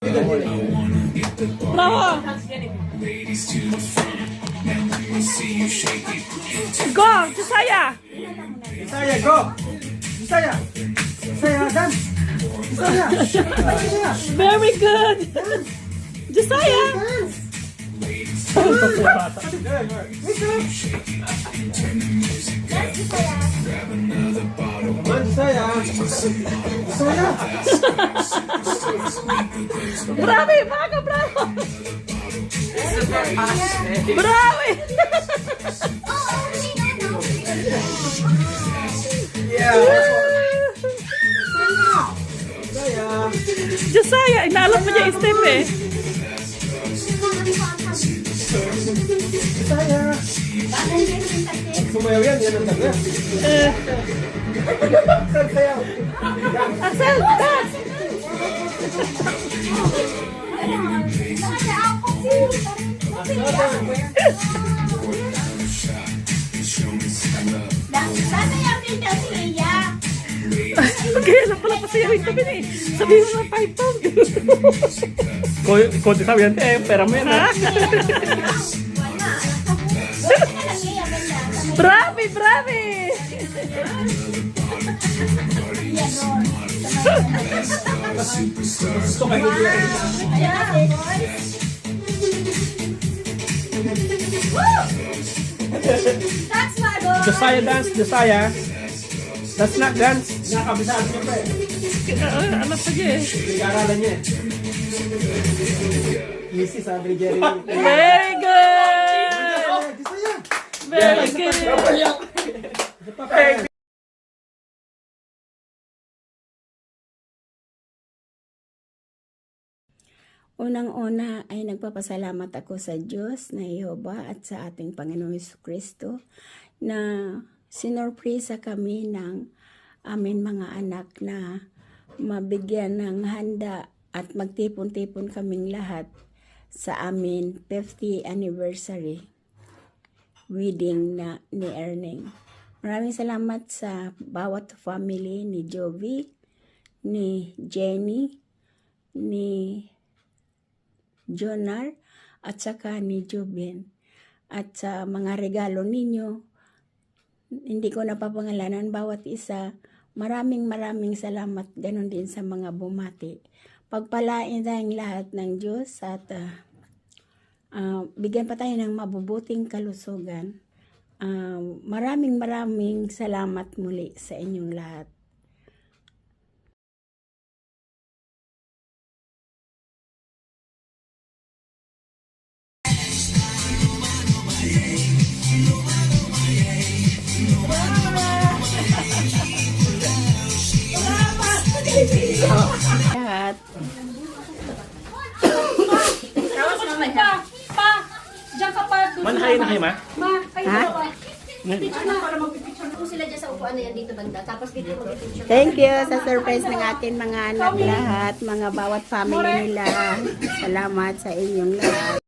Bravo! Go! Josiah! Josiah, go! Josiah! Josiah, dance! Josiah! Josiah! Very good! Josiah! Good! Come on, Josiah! Josiah! Bravo! Bago, bravo! Bravo! Yeah! Josiah! Josiah! Inaalap mo niya yung step eh. Josiah! Sumayaw yan, yan ang taga. Sayaw! Axel, dance! Okay, alam pala pa siya rin kami eh. Sabihin mo na 5 pound. Konti sabi yan, pera mo yan ha. Bravi, bravi! Gusto kayo yan. Josiah dance, Josiah. That's not dance. Nakabisaan niyo pa eh. Alam pa niya eh. Nag-aaralan niya eh. Easy, sabi ni Jerry. Very good! Josiah! Very good! Unang-una ay nagpapasalamat ako sa Diyos na Yehova at sa ating Panginoong Jesucristo na sinurpresa kami ng amin mga anak na mabigyan ng handa at magtipon-tipon kaming lahat sa amin 50th anniversary wedding na ni Erning. Maraming salamat sa bawat family ni Jovi, ni Jenny, ni Jonar at saka ni Jubin. At sa mga regalo ninyo, hindi ko napapangalanan bawat isa. Maraming salamat. Ganon din sa mga bumati. Pagpalain tayong lahat ng Diyos at bigyan pa tayo ng mabubuting kalusugan. Maraming salamat muli sa inyong lahat. Lahat. Pa! Diyan ka pa! Manhay na kayo ma? Ha? Kung sila dyan sa upuan na yan dito banda, tapos dito mag-picture. Thank you sa surprise ng akin mga anak lahat, mga bawat family nila. Salamat sa inyong lahat.